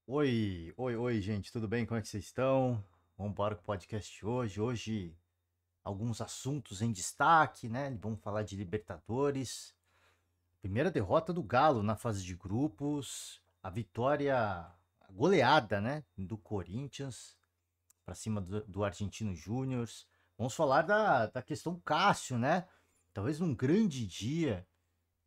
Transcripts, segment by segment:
Oi, gente, tudo bem? Como é que vocês estão? Vamos embora com o podcast de hoje. Hoje, alguns assuntos em destaque, né? Vamos falar de Libertadores. Primeira derrota do Galo na fase de grupos. A vitória, a goleada, né? Do Corinthians para cima do Argentino Júnior. Vamos falar da questão Cássio, né? Talvez num grande dia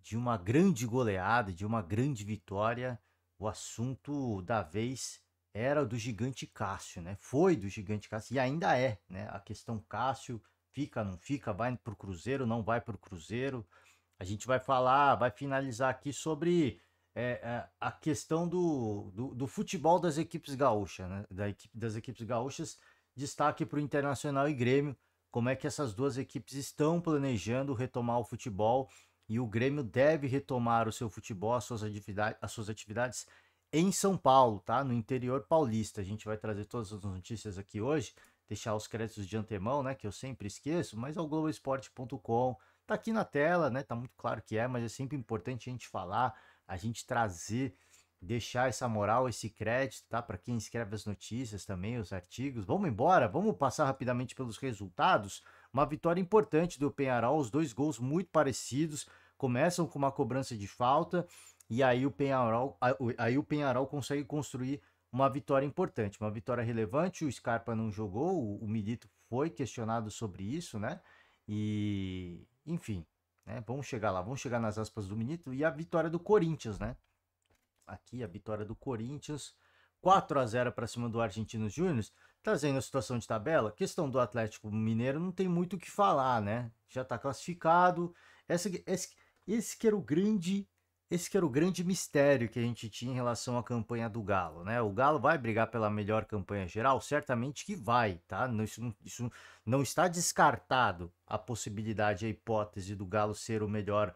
de uma grande goleada, de uma grande vitória, o assunto da vez era do gigante Cássio, né? Foi do gigante Cássio e ainda é, né? A questão Cássio fica, não fica, vai para o Cruzeiro, não vai para o Cruzeiro. A gente vai falar, vai finalizar aqui sobre a questão do futebol das equipes gaúchas, né? Das equipes gaúchas, destaque para o Internacional e Grêmio, como é que essas duas equipes estão planejando retomar o futebol e o Grêmio deve retomar o seu futebol, as suas atividades em São Paulo, tá? No interior paulista. A gente vai trazer todas as notícias aqui hoje, deixar os créditos de antemão, né? Que eu sempre esqueço, mas é o Globoesporte.com. Tá aqui na tela, né? Tá muito claro que é, mas é sempre importante a gente falar, a gente trazer, deixar essa moral, esse crédito, tá? Para quem escreve as notícias também, os artigos. Vamos embora, vamos passar rapidamente pelos resultados. Uma vitória importante do Penharol, os dois gols muito parecidos, começam com uma cobrança de falta e aí o Penharol consegue construir uma vitória importante, uma vitória relevante. O Scarpa não jogou, o Milito foi questionado sobre isso, né? E, enfim, né? Vamos chegar lá, vamos chegar nas aspas do Milito e a vitória do Corinthians, né? Aqui a vitória do Corinthians, 4-0 para cima do Argentinos Júnior, trazendo a situação de tabela. Questão do Atlético Mineiro não tem muito o que falar, né? Já está classificado. Esse que era o grande, esse que era o grande mistério que a gente tinha em relação à campanha do Galo, né? O Galo vai brigar pela melhor campanha geral? Certamente que vai, tá? Isso não está descartado a possibilidade, a hipótese do Galo ser o melhor,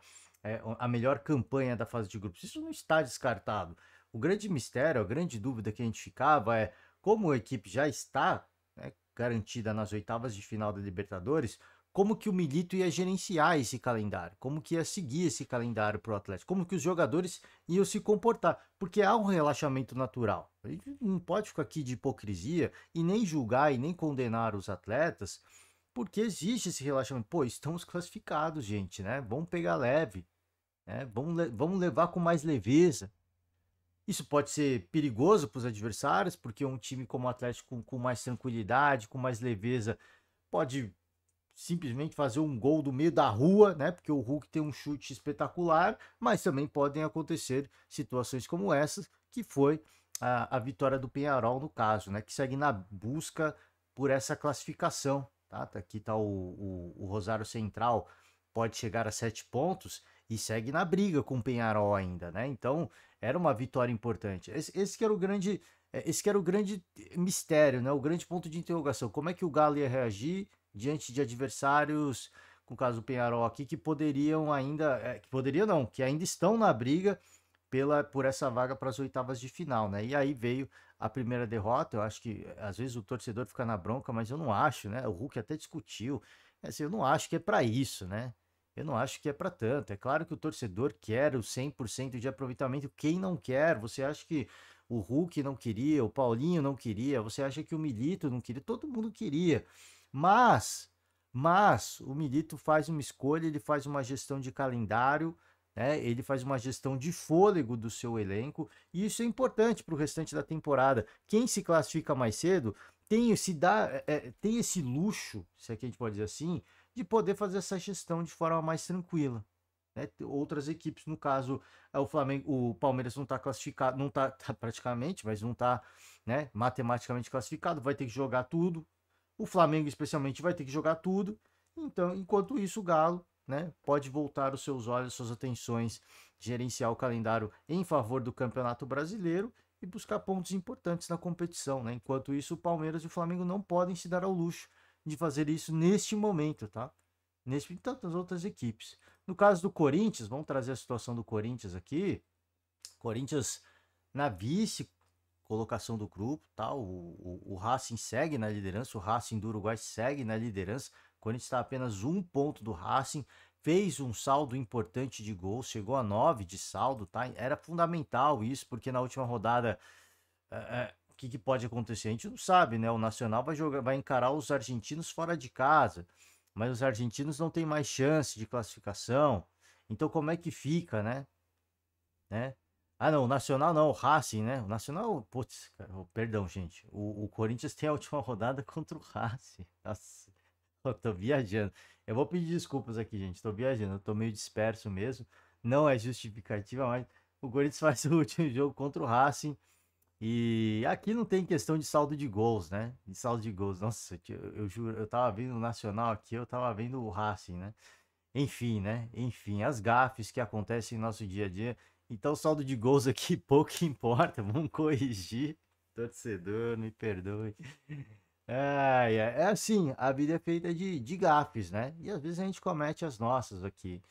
a melhor campanha da fase de grupos. Isso não está descartado. O grande mistério, a grande dúvida que a gente ficava é como a equipe já está, né, garantida nas oitavas de final da Libertadores, como que o Milito ia gerenciar esse calendário, como que ia seguir esse calendário para o Atlético, como que os jogadores iam se comportar, porque há um relaxamento natural. A gente não pode ficar aqui de hipocrisia e nem julgar e nem condenar os atletas, porque existe esse relaxamento. Pô, estamos classificados, gente, né? Vamos pegar leve, né? Vamos levar com mais leveza. Isso pode ser perigoso para os adversários, porque um time como o Atlético com mais tranquilidade, com mais leveza, pode simplesmente fazer um gol do meio da rua, né? Porque o Hulk tem um chute espetacular, mas também podem acontecer situações como essas, que foi a vitória do Penharol no caso, né? Que segue na busca por essa classificação, tá? Aqui está o Rosário Central, pode chegar a 7 pontos e segue na briga com o Penharol ainda, né? Então era uma vitória importante. Esse que era o grande, esse que era o grande mistério, né? O grande ponto de interrogação. Como é que o Galo ia reagir diante de adversários, com o caso do Penharol aqui, que poderiam ainda, que poderiam não, que ainda estão na briga por essa vaga para as oitavas de final, né? E aí veio a primeira derrota. Eu acho que às vezes o torcedor fica na bronca, mas eu não acho, né? O Hulk até discutiu. Assim, eu não acho que é para isso, né? Eu não acho que é para tanto. É claro que o torcedor quer o 100% de aproveitamento. Quem não quer? Você acha que o Hulk não queria, o Paulinho não queria, você acha que o Milito não queria? Todo mundo queria. Mas, mas o Milito faz uma escolha, ele faz uma gestão de calendário, né? Ele faz uma gestão de fôlego do seu elenco, e isso é importante para o restante da temporada. Quem se classifica mais cedo tem esse luxo, se é que a gente pode dizer assim, de poder fazer essa gestão de forma mais tranquila. Né? Outras equipes, no caso, o Flamengo, o Palmeiras não está classificado, não está tá praticamente, mas não está, né, matematicamente classificado, vai ter que jogar tudo. O Flamengo, especialmente, vai ter que jogar tudo. Então, enquanto isso, o Galo, né, pode voltar os seus olhos, suas atenções, gerenciar o calendário em favor do Campeonato Brasileiro e buscar pontos importantes na competição, né? Enquanto isso, o Palmeiras e o Flamengo não podem se dar ao luxo de fazer isso neste momento, tá? Neste e tantas outras equipes. No caso do Corinthians, vamos trazer a situação do Corinthians aqui. Corinthians na vice colocação do grupo, tá? O Racing segue na liderança, o Racing do Uruguai segue na liderança. O Corinthians está apenas um ponto do Racing, fez um saldo importante de gols, chegou a 9 de saldo, tá? Era fundamental isso, porque na última rodada O que, que pode acontecer? A gente não sabe, né? O Nacional vai jogar, vai encarar os argentinos fora de casa, mas os argentinos não têm mais chance de classificação. Então, como é que fica, né? Ah, não, o Nacional não, o Racing, né? O Nacional, putz, cara, perdão, gente. O Corinthians tem a última rodada contra o Racing. Nossa, eu tô viajando. Eu vou pedir desculpas aqui, gente. Tô viajando, eu tô meio disperso mesmo. Não é justificativa, mas o Corinthians faz o último jogo contra o Racing. E aqui não tem questão de saldo de gols, né? De saldo de gols. Nossa, eu juro, eu tava vendo o Nacional aqui, eu tava vendo o Racing, né? Enfim, né? Enfim, as gafes que acontecem no nosso dia a dia. Então, saldo de gols aqui pouco importa. Vamos corrigir. Torcedor, me perdoe. É assim, a vida é feita de gafes, né? E às vezes a gente comete as nossas aqui.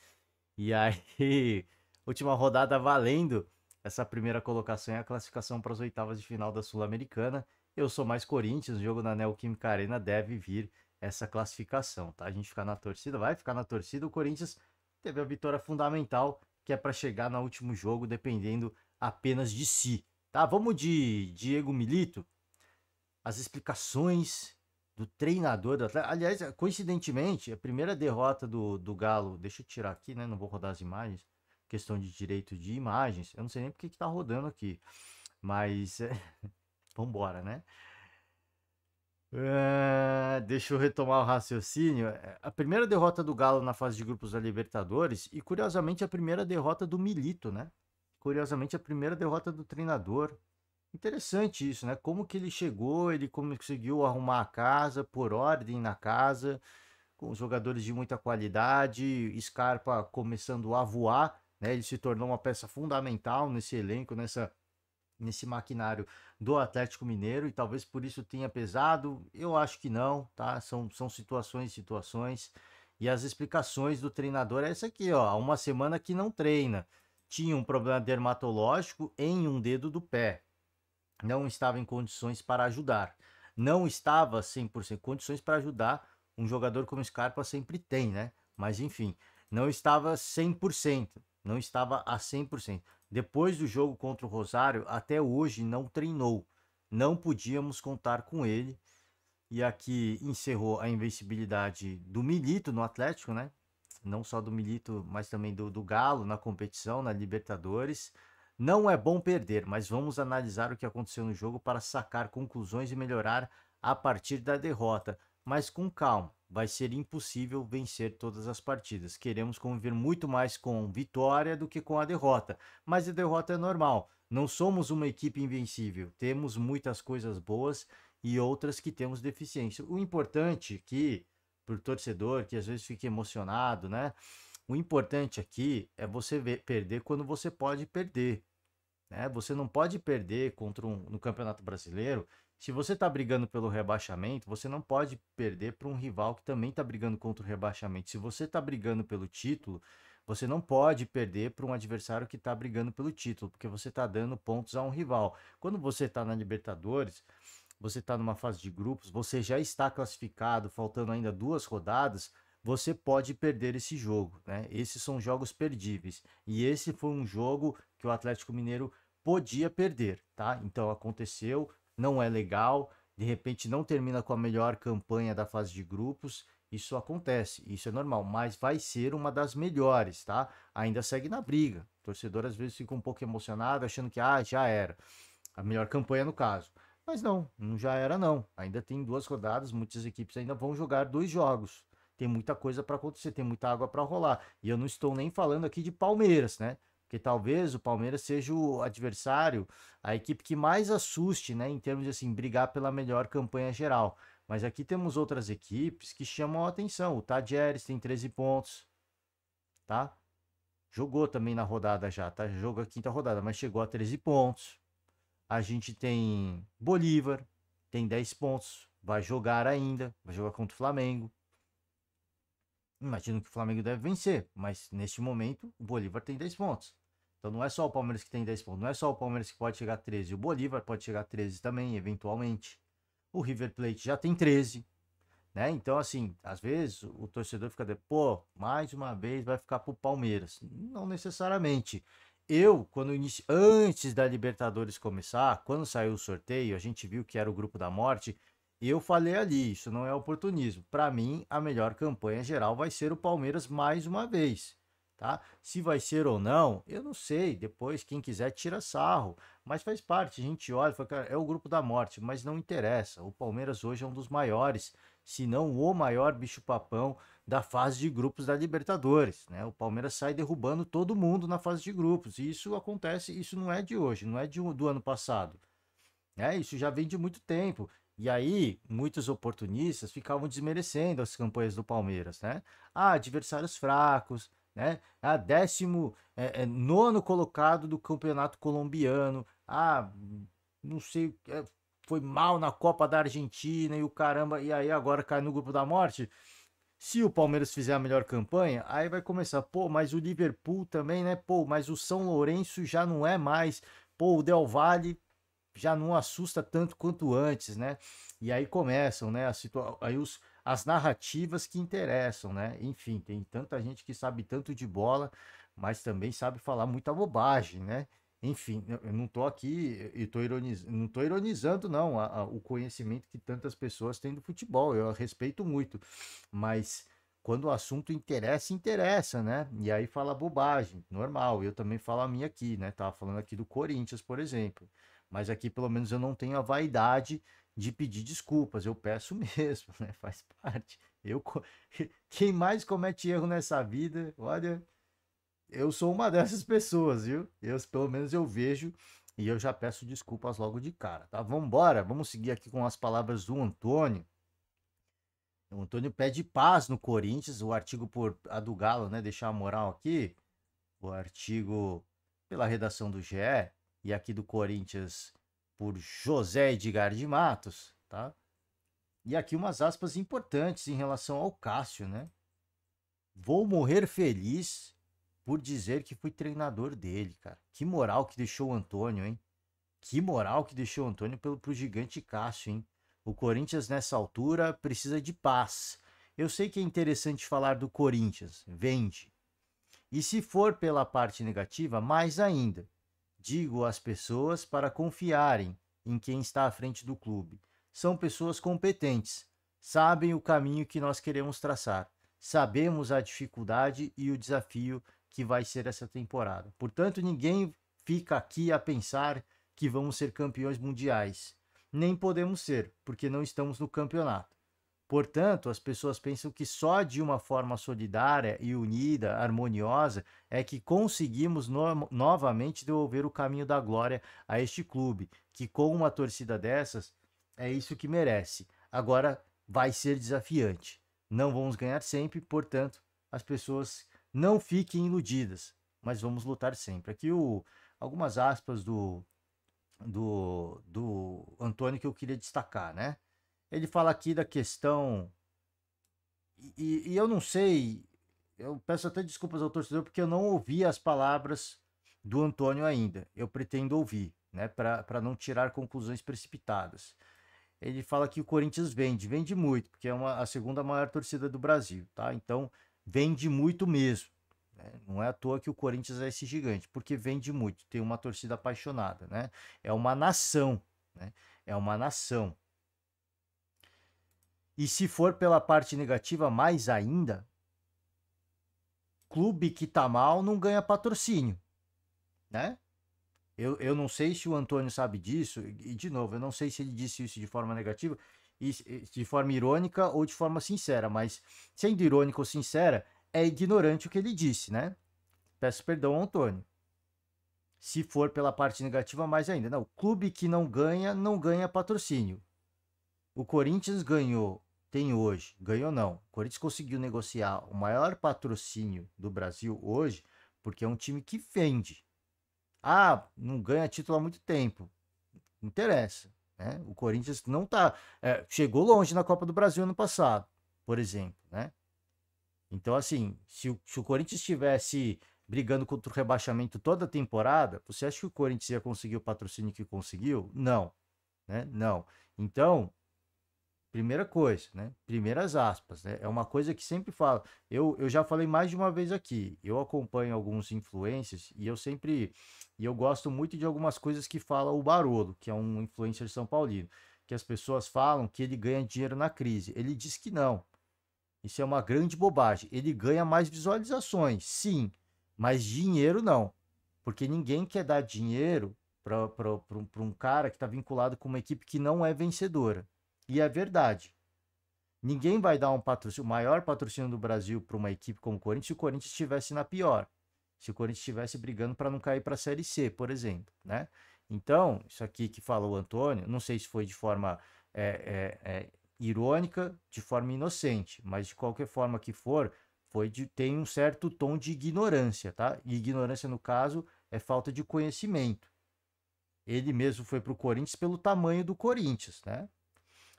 E aí, última rodada valendo essa primeira colocação e a classificação para as oitavas de final da Sul-Americana. Eu sou mais Corinthians, o jogo na Neoquímica Arena deve vir essa classificação, tá? A gente ficar na torcida, vai ficar na torcida. O Corinthians teve a vitória fundamental, que é para chegar no último jogo, dependendo apenas de si, tá? Vamos de Diego Milito, as explicações do treinador do Atlético. Aliás, coincidentemente, a primeira derrota do Galo, deixa eu tirar aqui, né? Não vou rodar as imagens, questão de direito de imagens. Eu não sei nem porque que tá rodando aqui, mas vambora, né? Deixa eu retomar o raciocínio. A primeira derrota do Galo na fase de grupos da Libertadores e, curiosamente, a primeira derrota do Milito, né? Curiosamente, a primeira derrota do treinador. Interessante isso, né? Como que ele chegou, ele conseguiu arrumar a casa, por ordem na casa, com jogadores de muita qualidade, Scarpa começando a voar, né? Ele se tornou uma peça fundamental nesse elenco, nesse maquinário do Atlético Mineiro e talvez por isso tenha pesado. Eu acho que não, tá? São situações, situações. E as explicações do treinador é essa aqui, ó. Há uma semana que não treina. Tinha um problema dermatológico em um dedo do pé, não estava em condições para ajudar. Não estava 100% condições para ajudar. Um jogador como Scarpa sempre tem, né? Mas enfim, não estava 100%, não estava a 100%. Depois do jogo contra o Rosário, até hoje não treinou. Não podíamos contar com ele. E aqui encerrou a invencibilidade do Milito no Atlético, né? Não só do Milito, mas também do Galo na competição, na Libertadores. Não é bom perder, mas vamos analisar o que aconteceu no jogo para sacar conclusões e melhorar a partir da derrota. Mas com calma, vai ser impossível vencer todas as partidas. Queremos conviver muito mais com vitória do que com a derrota, mas a derrota é normal. Não somos uma equipe invencível, temos muitas coisas boas e outras que temos deficiência. O importante aqui, para o torcedor que às vezes fica emocionado, né? O importante aqui é você perder quando você pode perder, né? Você não pode perder no Campeonato Brasileiro. Se você está brigando pelo rebaixamento, você não pode perder para um rival que também está brigando contra o rebaixamento. Se você está brigando pelo título, você não pode perder para um adversário que está brigando pelo título, porque você está dando pontos a um rival. Quando você está na Libertadores, você está numa fase de grupos, você já está classificado, faltando ainda 2 rodadas, você pode perder esse jogo, né? Esses são jogos perdíveis. E esse foi um jogo que o Atlético Mineiro podia perder, tá? Então aconteceu, não é legal, de repente não termina com a melhor campanha da fase de grupos, isso acontece, isso é normal, mas vai ser uma das melhores, tá? Ainda segue na briga. O torcedor às vezes fica um pouco emocionado, achando que já era. A melhor campanha no caso. Mas não, não já era não. Ainda tem 2 rodadas, muitas equipes ainda vão jogar 2 jogos. Tem muita coisa para acontecer, tem muita água para rolar. E eu não estou nem falando aqui de Palmeiras, né? Porque talvez o Palmeiras seja o adversário, a equipe que mais assuste, né, em termos de assim, brigar pela melhor campanha geral. Mas aqui temos outras equipes que chamam a atenção. O Tadieres tem 13 pontos, tá? Jogou também na rodada já, tá? Jogou a quinta rodada, mas chegou a 13 pontos. A gente tem Bolívar, tem 10 pontos, vai jogar ainda, vai jogar contra o Flamengo. Imagino que o Flamengo deve vencer, mas neste momento o Bolívar tem 10 pontos. Então não é só o Palmeiras que tem 10 pontos, não é só o Palmeiras que pode chegar a 13, o Bolívar pode chegar a 13 também, eventualmente. O River Plate já tem 13, né? Então, assim, às vezes o torcedor fica, pô, mais uma vez vai ficar pro Palmeiras. Não necessariamente. antes da Libertadores começar, quando saiu o sorteio, a gente viu que era o grupo da morte. Eu falei ali, isso não é oportunismo. Para mim, a melhor campanha geral vai ser o Palmeiras mais uma vez, tá? Se vai ser ou não, eu não sei. Depois, quem quiser tira sarro, mas faz parte. A gente olha, e fala, cara, é o grupo da morte, mas não interessa. O Palmeiras hoje é um dos maiores, se não o maior bicho-papão da fase de grupos da Libertadores, né? O Palmeiras sai derrubando todo mundo na fase de grupos. E isso acontece, isso não é de hoje, não é do ano passado, né? Isso já vem de muito tempo. E aí, muitos oportunistas ficavam desmerecendo as campanhas do Palmeiras, né? Ah, adversários fracos, né? Ah, nono colocado do campeonato colombiano. Ah, não sei, foi mal na Copa da Argentina e o caramba, e aí agora cai no grupo da morte. Se o Palmeiras fizer a melhor campanha, aí vai começar, pô, mas o Liverpool também, né? Pô, mas o São Lourenço já não é mais. Pô, o Del Valle já não assusta tanto quanto antes, né? E aí começam, né, as narrativas que interessam, né? Enfim, tem tanta gente que sabe tanto de bola, mas também sabe falar muita bobagem, né? Enfim, eu não tô aqui e tô ironizando, não tô ironizando, não, o conhecimento que tantas pessoas têm do futebol, eu respeito muito, mas quando o assunto interessa, interessa, né? E aí fala bobagem, normal. Eu também falo a minha aqui, né? Tava falando aqui do Corinthians, por exemplo. Mas aqui pelo menos eu não tenho a vaidade de pedir desculpas. Eu peço mesmo, né? Faz parte. Quem mais comete erro nessa vida, olha, eu sou uma dessas pessoas, viu? Pelo menos eu vejo e eu já peço desculpas logo de cara, tá? Vamos embora, vamos seguir aqui com as palavras do Antônio. O Antônio pede paz no Corinthians, o artigo por a do Galo, né? Deixar a moral aqui, o artigo pela redação do GE e aqui do Corinthians por José Edgar de Matos, tá? E aqui umas aspas importantes em relação ao Cássio, né? Vou morrer feliz por dizer que fui treinador dele, cara. Que moral que deixou o Antônio, hein? Que moral que deixou o Antônio pro gigante Cássio, hein? O Corinthians nessa altura precisa de paz. Eu sei que é interessante falar do Corinthians, vende. E se for pela parte negativa, mais ainda. Digo às pessoas para confiarem em quem está à frente do clube. São pessoas competentes, sabem o caminho que nós queremos traçar, sabemos a dificuldade e o desafio que vai ser essa temporada. Portanto, ninguém fica aqui a pensar que vamos ser campeões mundiais. Nem podemos ser, porque não estamos no campeonato. Portanto, as pessoas pensam que só de uma forma solidária e unida, harmoniosa, é que conseguimos novamente devolver o caminho da glória a este clube, que com uma torcida dessas é isso que merece. Agora vai ser desafiante. Não vamos ganhar sempre, portanto, as pessoas não fiquem iludidas, mas vamos lutar sempre. Aqui algumas aspas do Antônio que eu queria destacar, né? Ele fala aqui da questão. E eu não sei, eu peço até desculpas ao torcedor porque eu não ouvi as palavras do Antônio ainda. Eu pretendo ouvir, né, para não tirar conclusões precipitadas. Ele fala que o Corinthians vende muito, porque é a segunda maior torcida do Brasil, tá? Então, vende muito mesmo. Né? Não é à toa que o Corinthians é esse gigante, porque vende muito, tem uma torcida apaixonada, né? É uma nação, né? É uma nação. E se for pela parte negativa, mais ainda, clube que tá mal não ganha patrocínio, né? Eu não sei se o Antônio sabe disso, e de novo, eu não sei se ele disse isso de forma negativa, de forma irônica ou de forma sincera, mas sendo irônico ou sincera, é ignorante o que ele disse, né? Peço perdão ao Antônio. Se for pela parte negativa, mais ainda. Não, clube que não ganha, não ganha patrocínio. O Corinthians tem hoje, ganhou não. O Corinthians conseguiu negociar o maior patrocínio do Brasil hoje, porque é um time que vende. Ah, não ganha título há muito tempo. Não interessa. Né? O Corinthians não tá. Chegou longe na Copa do Brasil ano passado, por exemplo. Né? Então, assim, se o Corinthians estivesse brigando contra o rebaixamento toda a temporada, você acha que o Corinthians ia conseguir o patrocínio que conseguiu? Não. Né? Não. Então, primeira coisa, né? Primeiras aspas, né? É uma coisa que sempre falo. Eu já falei mais de uma vez aqui. Eu acompanho alguns influencers e eu gosto muito de algumas coisas que fala o Barolo, que é um influencer são paulino, que as pessoas falam que ele ganha dinheiro na crise. Ele diz que não. Isso é uma grande bobagem. Ele ganha mais visualizações, sim, mas dinheiro não. Porque ninguém quer dar dinheiro para um cara que está vinculado com uma equipe que não é vencedora. E é verdade. Ninguém vai dar um patrocínio, o maior patrocínio do Brasil para uma equipe como o Corinthians se o Corinthians estivesse na pior. Se o Corinthians estivesse brigando para não cair para a Série C, por exemplo, né? Então, isso aqui que fala o Antônio, não sei se foi de forma irônica, de forma inocente, mas de qualquer forma que for, tem um certo tom de ignorância, tá? E ignorância, no caso, é falta de conhecimento. Ele mesmo foi para o Corinthians pelo tamanho do Corinthians, né?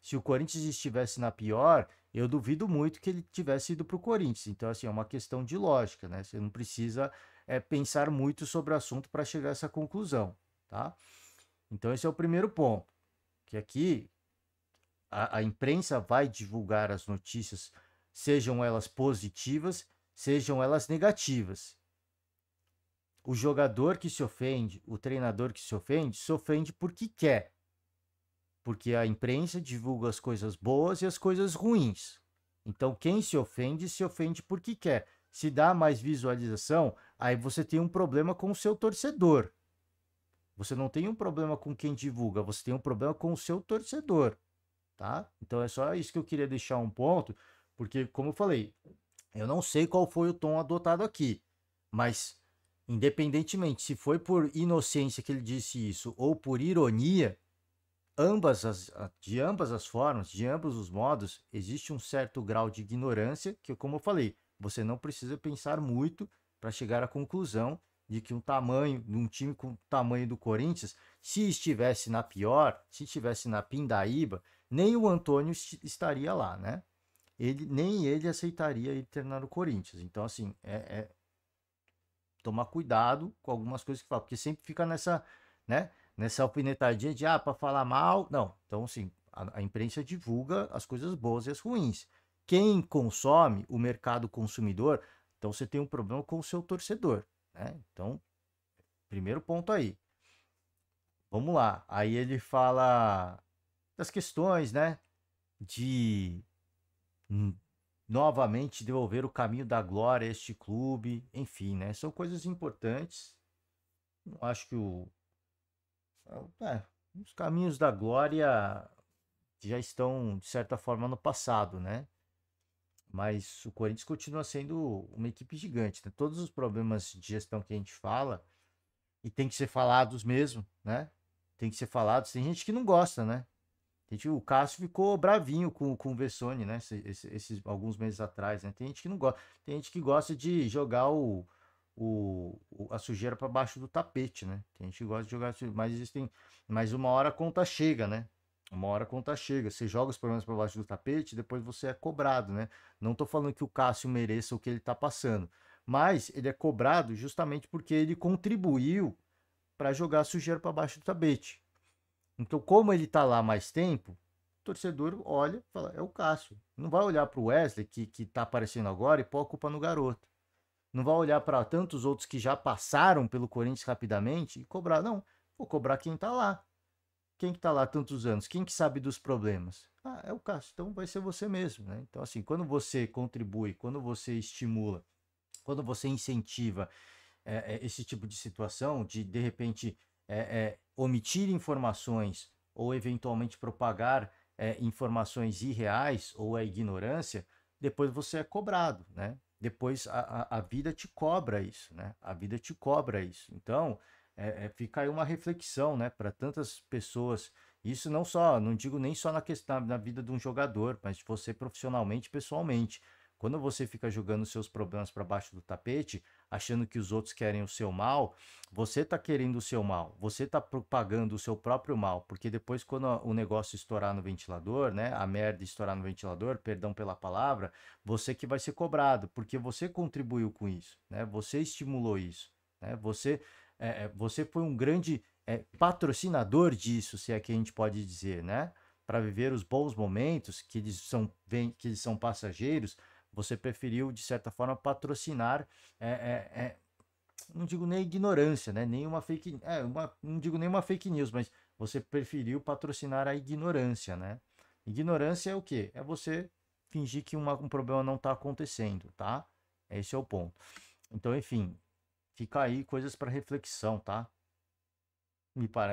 Se o Corinthians estivesse na pior, eu duvido muito que ele tivesse ido para o Corinthians. Então, assim, é uma questão de lógica, né? Você não precisa pensar muito sobre o assunto para chegar a essa conclusão, tá? Então, esse é o primeiro ponto. Que aqui a imprensa vai divulgar as notícias, sejam elas positivas, sejam elas negativas. O jogador que se ofende, o treinador que se ofende porque quer. Porque a imprensa divulga as coisas boas e as coisas ruins. Então, quem se ofende porque quer. Se dá mais visualização, aí você tem um problema com o seu torcedor. Você não tem um problema com quem divulga, você tem um problema com o seu torcedor, tá? Então é só isso que eu queria deixar um ponto, porque, como eu falei, eu não sei qual foi o tom adotado aqui, mas independentemente se foi por inocência que ele disse isso ou por ironia, de ambas as formas, de ambos os modos, existe um certo grau de ignorância que, como eu falei, você não precisa pensar muito para chegar à conclusão de que um time com o tamanho do Corinthians, se estivesse na pior, se estivesse na pindaíba, nem o Antônio estaria lá, né? Nem ele aceitaria ir treinar no Corinthians. Então, assim, tomar cuidado com algumas coisas que fala, porque sempre fica né, nessa alfinetadinha de, para falar mal. Não, então, assim, a imprensa divulga as coisas boas e as ruins. Quem consome, o mercado consumidor, então você tem um problema com o seu torcedor, né? Então, primeiro ponto aí. Vamos lá. Aí ele fala das questões, né, de novamente devolver o caminho da glória a este clube, enfim, né? São coisas importantes. Não acho que os caminhos da glória já estão, de certa forma, no passado, né? Mas o Corinthians continua sendo uma equipe gigante, né? Todos os problemas de gestão que a gente fala, e tem que ser falados mesmo, né? Tem que ser falados. Tem gente que não gosta, né? O Cássio ficou bravinho com o Vessone, né? Esses alguns meses atrás, né? Tem gente que não gosta. Tem gente que gosta de jogar a sujeira para baixo do tapete, né? Tem gente que gosta de jogar, mas uma hora a conta chega, né? Uma hora a conta chega. Você joga os problemas para baixo do tapete, depois você é cobrado, né? Não tô falando que o Cássio mereça o que ele tá passando, mas ele é cobrado justamente porque ele contribuiu para jogar a sujeira para baixo do tapete. Então, como ele tá lá mais tempo, o torcedor olha e fala, é o Cássio. Não vai olhar para o Wesley, que tá aparecendo agora, e pôr a culpa no garoto. Não vai olhar para tantos outros que já passaram pelo Corinthians rapidamente e cobrar. Não, vou cobrar quem tá lá. Quem que tá lá há tantos anos? Quem que sabe dos problemas? Ah, é o Cássio. Então vai ser você mesmo, né? Então, assim, quando você contribui, quando você estimula, quando você incentiva esse tipo de situação, de repente omitir informações ou eventualmente propagar informações irreais ou a ignorância, depois você é cobrado, né? Depois a vida te cobra isso, né? A vida te cobra isso. Então, fica aí uma reflexão, né, para tantas pessoas. Isso não digo nem só na questão na vida de um jogador, mas de você profissionalmente, pessoalmente. Quando você fica jogando seus problemas para baixo do tapete, achando que os outros querem o seu mal, você está querendo o seu mal, você está propagando o seu próprio mal, porque depois quando o negócio estourar no ventilador, né, a merda estourar no ventilador, perdão pela palavra, você que vai ser cobrado, porque você contribuiu com isso, né, você estimulou isso, né, você foi um grande patrocinador disso, se é que a gente pode dizer, né? para viver os bons momentos, que que eles são passageiros, você preferiu, de certa forma, patrocinar, é, é, é, não digo nem ignorância, né? Nem uma fake, não digo nem uma fake news, mas você preferiu patrocinar a ignorância, né? Ignorância é o quê? É você fingir que um problema não está acontecendo, tá? Esse é o ponto. Então, enfim, fica aí coisas para reflexão, tá?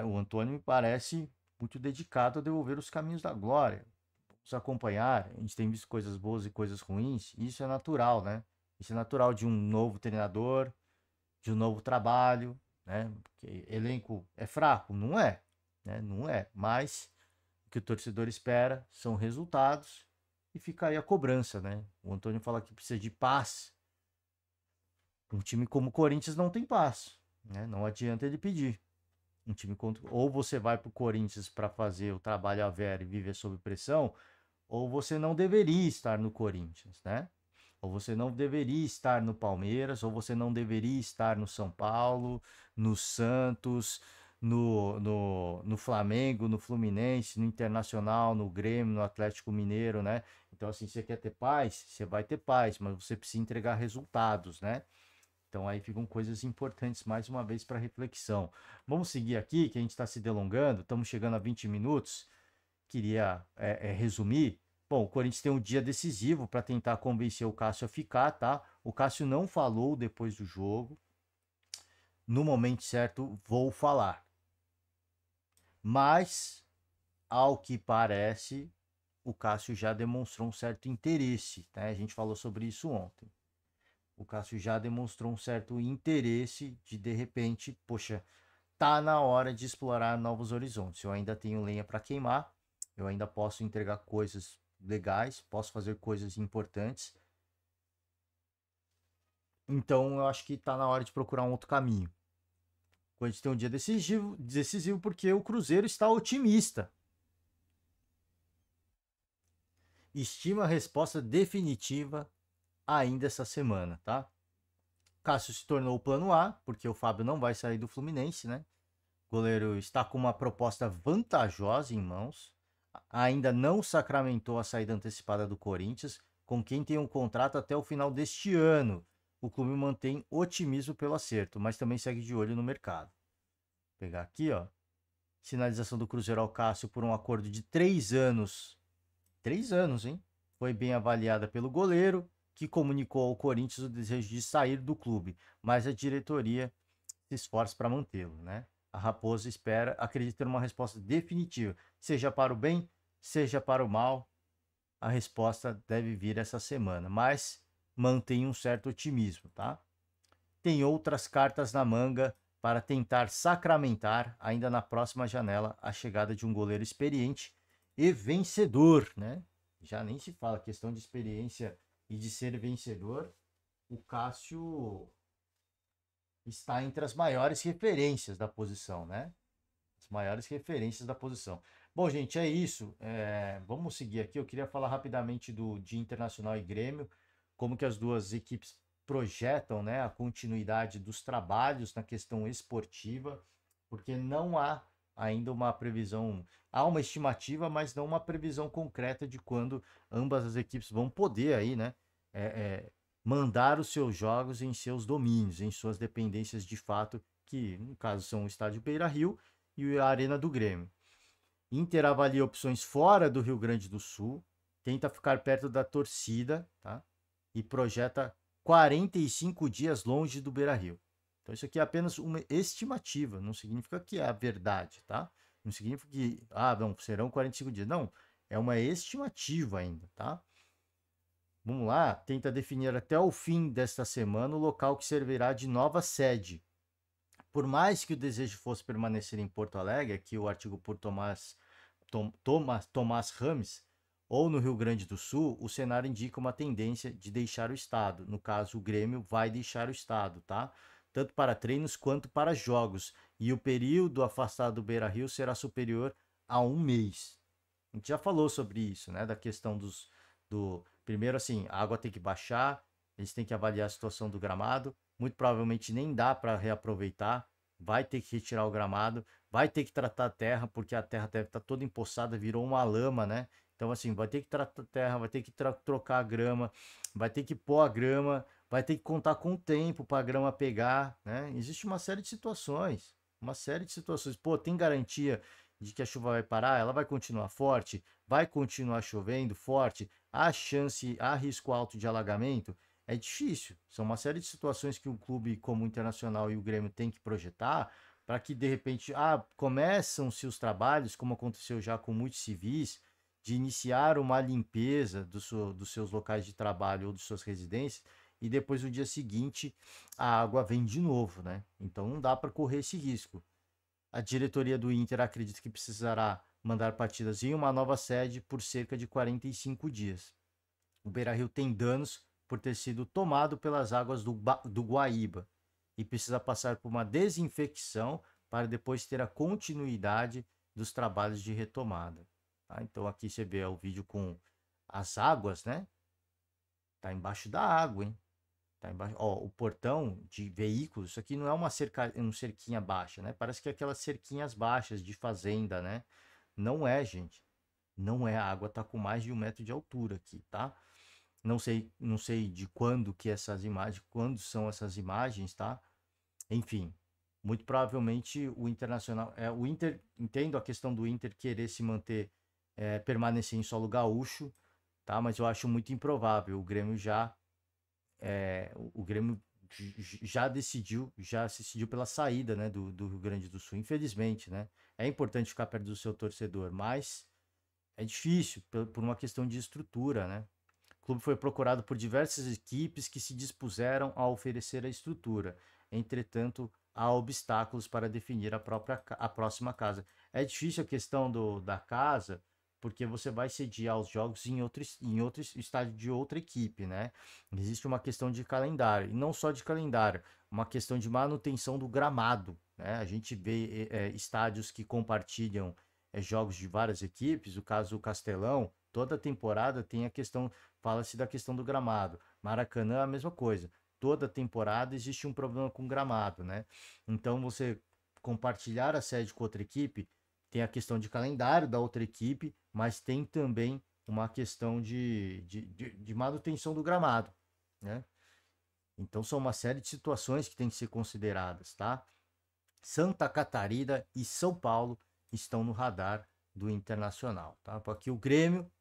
O Antônio me parece muito dedicado a devolver os caminhos da glória. Vamos acompanhar, a gente tem visto coisas boas e coisas ruins, e isso é natural, né? Isso é natural de um novo treinador, de um novo trabalho, né? Porque elenco é fraco? Não é, né? Não é, mas o que o torcedor espera são resultados e fica aí a cobrança, né? O Antônio fala que precisa de paz. Um time como o Corinthians não tem paz, né? Não adianta ele pedir. Um time contra... Ou você vai para o Corinthians para fazer o trabalho a vera e viver sob pressão, ou você não deveria estar no Corinthians, né? Ou você não deveria estar no Palmeiras, ou você não deveria estar no São Paulo, no Santos, no Flamengo, no Fluminense, no Internacional, no Grêmio, no Atlético Mineiro, né? Então, assim, você quer ter paz? Você vai ter paz, mas você precisa entregar resultados, né? Então aí ficam coisas importantes mais uma vez para reflexão. Vamos seguir aqui, que a gente está se delongando, estamos chegando a 20 minutos. Queria resumir. Bom, o Corinthians tem um dia decisivo para tentar convencer o Cássio a ficar, tá? O Cássio não falou depois do jogo. No momento certo, vou falar. Mas, ao que parece, o Cássio já demonstrou um certo interesse, né? A gente falou sobre isso ontem. O Cássio já demonstrou um certo interesse de repente, poxa, tá na hora de explorar novos horizontes. Eu ainda tenho lenha para queimar, eu ainda posso entregar coisas legais, posso fazer coisas importantes. Então eu acho que tá na hora de procurar um outro caminho. Quando a gente tem um dia decisivo porque o Cruzeiro está otimista. Estima a resposta definitiva ainda essa semana, tá? Cássio se tornou o plano A, porque o Fábio não vai sair do Fluminense, né? O goleiro está com uma proposta vantajosa em mãos. Ainda não sacramentou a saída antecipada do Corinthians, com quem tem um contrato até o final deste ano. O clube mantém otimismo pelo acerto, mas também segue de olho no mercado. Vou pegar aqui, ó. Sinalização do Cruzeiro ao Cássio por um acordo de 3 anos. 3 anos, hein? Foi bem avaliada pelo goleiro, que comunicou ao Corinthians o desejo de sair do clube, mas a diretoria se esforça para mantê-lo, né? A Raposa acredita ter uma resposta definitiva, seja para o bem, seja para o mal. A resposta deve vir essa semana, mas mantém um certo otimismo, tá? Tem outras cartas na manga para tentar sacramentar, ainda na próxima janela, a chegada de um goleiro experiente e vencedor, né? Já nem se fala questão de experiência e de ser vencedor. O Cássio está entre as maiores referências da posição, né? As maiores referências da posição. Bom, gente, é isso. Vamos seguir aqui. Eu queria falar rapidamente de Internacional e Grêmio, como que as duas equipes projetam, né, a continuidade dos trabalhos na questão esportiva, porque não há ainda uma previsão, há uma estimativa, mas não uma previsão concreta de quando ambas as equipes vão poder aí, né, é, é, mandar os seus jogos em seus domínios, em suas dependências de fato, que no caso são o estádio Beira-Rio e a Arena do Grêmio. Inter avalia opções fora do Rio Grande do Sul, tenta ficar perto da torcida, tá? E projeta 45 dias longe do Beira-Rio. Então isso aqui é apenas uma estimativa, não significa que é a verdade, tá? Não significa que, não, serão 45 dias. Não, é uma estimativa ainda, tá? Vamos lá, tenta definir até o fim desta semana o local que servirá de nova sede. Por mais que o desejo fosse permanecer em Porto Alegre, aqui o artigo por Tomás Rames, ou no Rio Grande do Sul, o cenário indica uma tendência de deixar o estado. No caso, o Grêmio vai deixar o estado, tá? Tanto para treinos quanto para jogos. E o período afastado do Beira-Rio será superior a um mês. A gente já falou sobre isso, né? Da questão primeiro, assim, a água tem que baixar, eles têm que avaliar a situação do gramado. Muito provavelmente nem dá para reaproveitar. vai ter que retirar o gramado, vai ter que tratar a terra, porque a terra deve estar toda empoçada, virou uma lama, né? Então, assim, vai ter que tratar a terra, vai ter que trocar a grama, vai ter que pôr a grama, vai ter que contar com o tempo para a grama pegar, né? Existe uma série de situações, uma série de situações. Pô, tem garantia de que a chuva vai parar? Ela vai continuar forte? Vai continuar chovendo forte? Há chance, há risco alto de alagamento? É difícil. São uma série de situações que um clube como o Internacional e o Grêmio tem que projetar para que de repente, começam-se os trabalhos, como aconteceu já com muitos civis, de iniciar uma limpeza dos seus locais de trabalho ou de suas residências, e depois no dia seguinte a água vem de novo, né? Então não dá para correr esse risco. A diretoria do Inter acredita que precisará mandar partidas em uma nova sede por cerca de 45 dias. O Beira-Rio tem danos por ter sido tomado pelas águas do Guaíba e precisa passar por uma desinfecção para depois ter a continuidade dos trabalhos de retomada. Tá? Então aqui você vê o vídeo com as águas, né? Tá embaixo da água, hein? Tá embaixo. Ó, o portão de veículos, isso aqui não é uma cerquinha baixa, né? Parece que é aquelas cerquinhas baixas de fazenda, né? Não é, gente. Não é. A água tá com mais de 1 metro de altura aqui, tá? Não sei de quando que essas imagens, quando são essas imagens, tá? Enfim, muito provavelmente o Internacional, o Inter, entendo a questão do Inter querer se manter, permanecer em solo gaúcho, tá? Mas eu acho muito improvável. O Grêmio já se decidiu pela saída, né, do Rio Grande do Sul, infelizmente, né? É importante ficar perto do seu torcedor, mas é difícil por uma questão de estrutura, né? O clube foi procurado por diversas equipes que se dispuseram a oferecer a estrutura. Entretanto, há obstáculos para definir a próxima casa. É difícil a questão da casa, porque você vai sediar os jogos em outro estádio de outra equipe, né? Existe uma questão de calendário, e não só de calendário, uma questão de manutenção do gramado, né? A gente vê estádios que compartilham jogos de várias equipes, o caso do Castelão, toda temporada tem a questão. Fala-se da questão do gramado. Maracanã, a mesma coisa. Toda temporada existe um problema com o gramado, né? Então, você compartilhar a sede com outra equipe tem a questão de calendário da outra equipe, mas tem também uma questão de manutenção do gramado, né? Então, são uma série de situações que têm que ser consideradas, tá? Santa Catarina e São Paulo estão no radar do Internacional, tá? Aqui o Grêmio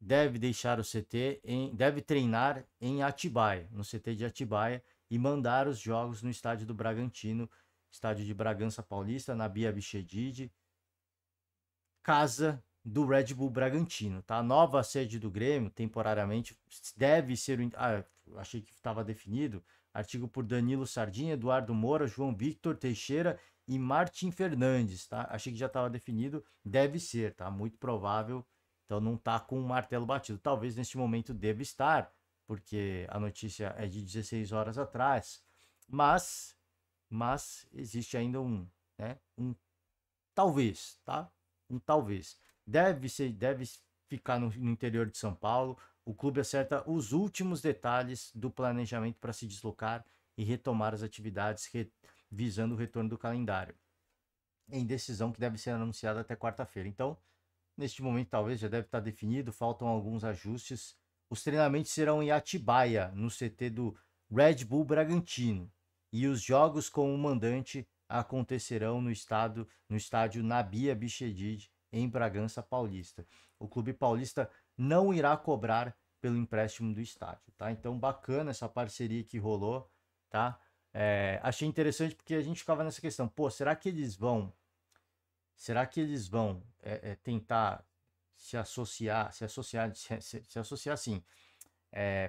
deve deixar o CT, deve treinar em Atibaia, no CT de Atibaia, e mandar os jogos no estádio do Bragantino, estádio de Bragança Paulista, na Bia Bichedid, casa do Red Bull Bragantino, tá? A nova sede do Grêmio, temporariamente, deve ser... achei que estava definido. Artigo por Danilo Sardinha, Eduardo Moura, João Victor Teixeira e Martim Fernandes, tá? Achei que já estava definido, deve ser, tá? Muito provável. Então não tá com o martelo batido. Talvez neste momento deva estar, porque a notícia é de 16 horas atrás. Mas existe ainda um talvez, tá? Um talvez. Deve ficar no interior de São Paulo. O clube acerta os últimos detalhes do planejamento para se deslocar e retomar as atividades visando o retorno do calendário. Em decisão que deve ser anunciada até quarta-feira. Então, neste momento, talvez já deve estar definido, faltam alguns ajustes. Os treinamentos serão em Atibaia, no CT do Red Bull Bragantino. E os jogos com o mandante acontecerão no estádio Nabia Bichedid, em Bragança Paulista. O clube paulista não irá cobrar pelo empréstimo do estádio, tá? Então, bacana essa parceria que rolou, tá? Achei interessante porque a gente ficava nessa questão, pô, será que eles vão tentar se associar assim,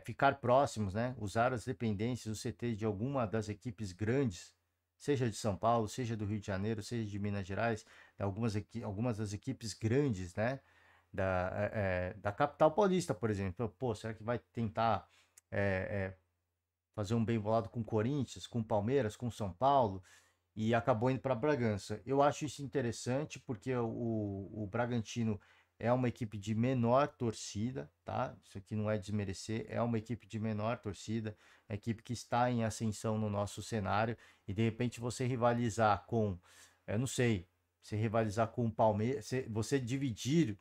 ficar próximos, né? Usar as dependências, o CT de alguma das equipes grandes, seja de São Paulo, seja do Rio de Janeiro, seja de Minas Gerais, algumas das equipes grandes, né? Da capital paulista, por exemplo. Pô, será que vai tentar fazer um bem bolado com o Corinthians, com o Palmeiras, com o São Paulo? E acabou indo para Bragança. Eu acho isso interessante porque o Bragantino é uma equipe de menor torcida, tá? Isso aqui não é desmerecer, é uma equipe de menor torcida, é equipe que está em ascensão no nosso cenário, e de repente você rivalizar com, eu não sei, você rivalizar com o Palmeiras, você dividir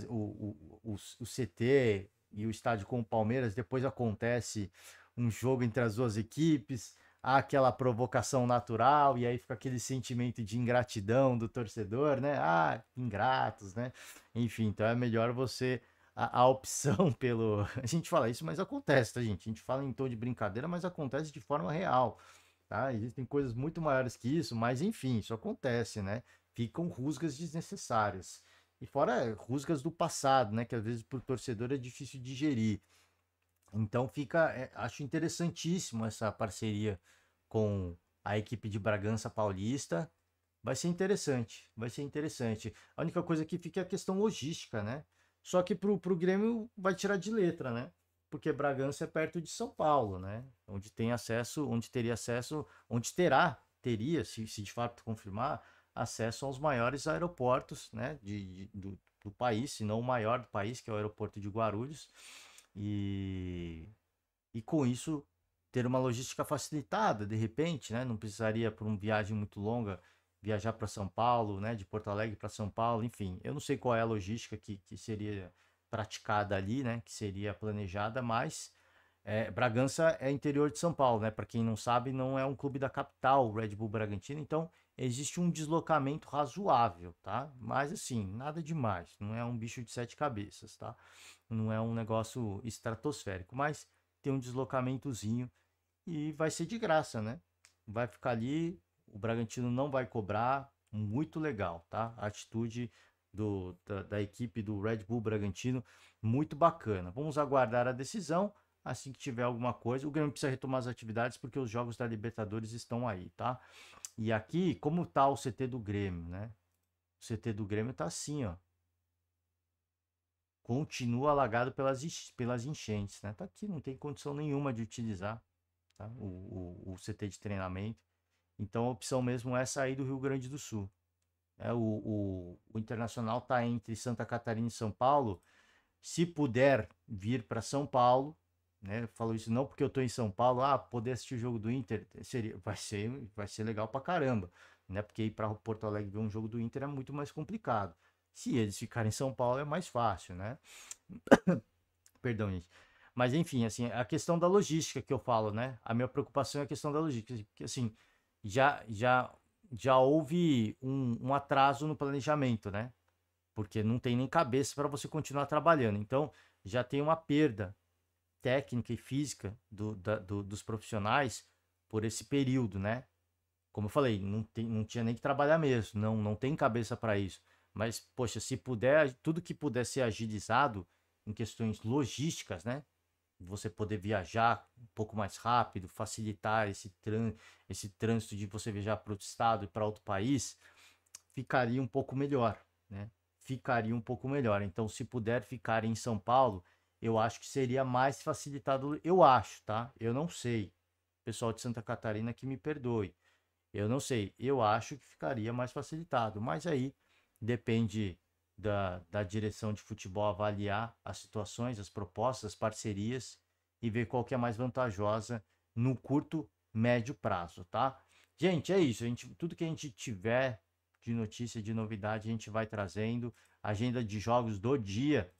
o CT e o estádio com o Palmeiras, depois acontece um jogo entre as duas equipes, há aquela provocação natural, e aí fica aquele sentimento de ingratidão do torcedor, né? Ah, ingratos, né? Enfim, então é melhor você. A opção pelo. A gente fala isso, mas acontece, tá, gente? A gente fala em tom de brincadeira, mas acontece de forma real, tá? Existem coisas muito maiores que isso, mas enfim, isso acontece, né? Ficam rusgas desnecessárias. E fora rusgas do passado, né? Que às vezes para o torcedor é difícil digerir. Então fica, acho interessantíssimo essa parceria com a equipe de Bragança Paulista. Vai ser interessante, vai ser interessante. A única coisa que fica é a questão logística, né? Só que pro Grêmio vai tirar de letra, né? Porque Bragança é perto de São Paulo, né? Onde tem acesso, onde teria acesso, onde teria, se de fato confirmar, acesso aos maiores aeroportos, né? Do país, se não o maior do país, que é o aeroporto de Guarulhos. E, e com isso ter uma logística facilitada, de repente, né? Não precisaria por uma viagem muito longa viajar para São Paulo, né? De Porto Alegre para São Paulo, enfim. Eu não sei qual é a logística que seria praticada ali, né? Que seria planejada, mas Bragança é interior de São Paulo, né? Para quem não sabe, não é um clube da capital, o Red Bull Bragantino, então existe um deslocamento razoável, tá? Mas assim, nada demais, não é um bicho de sete cabeças, tá? Não é um negócio estratosférico, mas tem um deslocamentozinho e vai ser de graça, né? Vai ficar ali, o Bragantino não vai cobrar, muito legal, tá? A atitude da equipe do Red Bull Bragantino, muito bacana. Vamos aguardar a decisão. Assim que tiver alguma coisa, o Grêmio precisa retomar as atividades porque os jogos da Libertadores estão aí, tá? E aqui, como tá o CT do Grêmio, né? O CT do Grêmio tá assim, ó. Continua alagado pelas enchentes, né? Tá aqui, não tem condição nenhuma de utilizar, tá? O CT de treinamento. Então a opção mesmo é sair do Rio Grande do Sul. O Internacional está entre Santa Catarina e São Paulo. Se puder vir para São Paulo, né? Eu falo isso não porque eu estou em São Paulo, poder assistir o jogo do Inter vai ser legal pra caramba, né? Porque ir para Porto Alegre ver um jogo do Inter é muito mais complicado. Se eles ficarem em São Paulo é mais fácil, né? Perdão, gente. Mas enfim, assim, a questão da logística que eu falo, né? A minha preocupação é a questão da logística, porque assim, já já já houve um atraso no planejamento, né? Porque não tem nem cabeça para você continuar trabalhando. Então, já tem uma perda técnica e física dos profissionais por esse período, né? Como eu falei, não tinha nem que trabalhar mesmo, não tem cabeça para isso. Mas, poxa, se puder, tudo que puder ser agilizado em questões logísticas, né? Você poder viajar um pouco mais rápido, facilitar esse trânsito de você viajar para outro estado e para outro país, ficaria um pouco melhor, né? Ficaria um pouco melhor. Então, se puder ficar em São Paulo, eu acho que seria mais facilitado. Eu acho, tá? Eu não sei. Pessoal de Santa Catarina que me perdoe. Eu não sei. Eu acho que ficaria mais facilitado. Mas aí depende da direção de futebol avaliar as situações, as propostas, as parcerias e ver qual que é mais vantajosa no curto, médio prazo, tá? Gente, é isso. Tudo que a gente tiver de notícia, de novidade, a gente vai trazendo. Agenda de jogos do dia,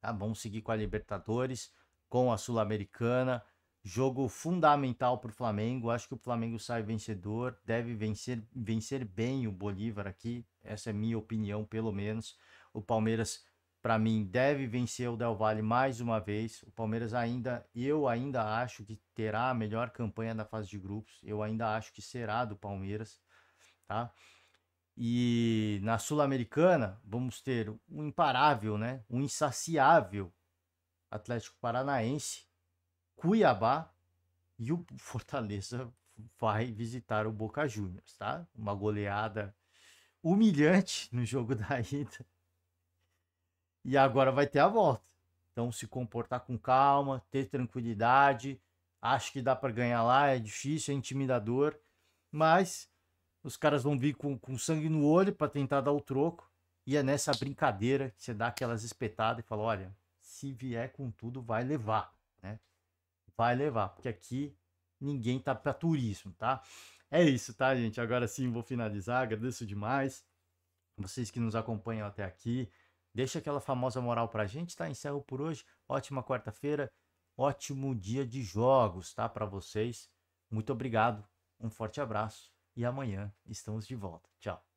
tá? Vamos seguir com a Libertadores, com a Sul-Americana. Jogo fundamental para o Flamengo. Acho que o Flamengo sai vencedor. Deve vencer bem o Bolívar aqui. Essa é minha opinião, pelo menos. O Palmeiras, para mim, deve vencer o Del Valle mais uma vez. O Palmeiras eu ainda acho que terá a melhor campanha da fase de grupos. Eu ainda acho que será do Palmeiras, tá? E na Sul-Americana, vamos ter um imparável, né? Um insaciável Atlético Paranaense, Cuiabá e o Fortaleza vai visitar o Boca Juniors, tá? Uma goleada humilhante no jogo da ida. E agora vai ter a volta. Então se comportar com calma, ter tranquilidade. Acho que dá para ganhar lá, é difícil, é intimidador, mas os caras vão vir com sangue no olho para tentar dar o troco E é nessa brincadeira que você dá aquelas espetadas e fala, olha, se vier com tudo, vai levar, né? Vai levar, porque aqui ninguém tá para turismo, tá? É isso, tá, gente? Agora sim, vou finalizar. Agradeço demais vocês que nos acompanham até aqui. Deixa aquela famosa moral pra gente, tá? Encerro por hoje. Ótima quarta-feira, ótimo dia de jogos, tá? Para vocês. Muito obrigado, um forte abraço e amanhã estamos de volta. Tchau.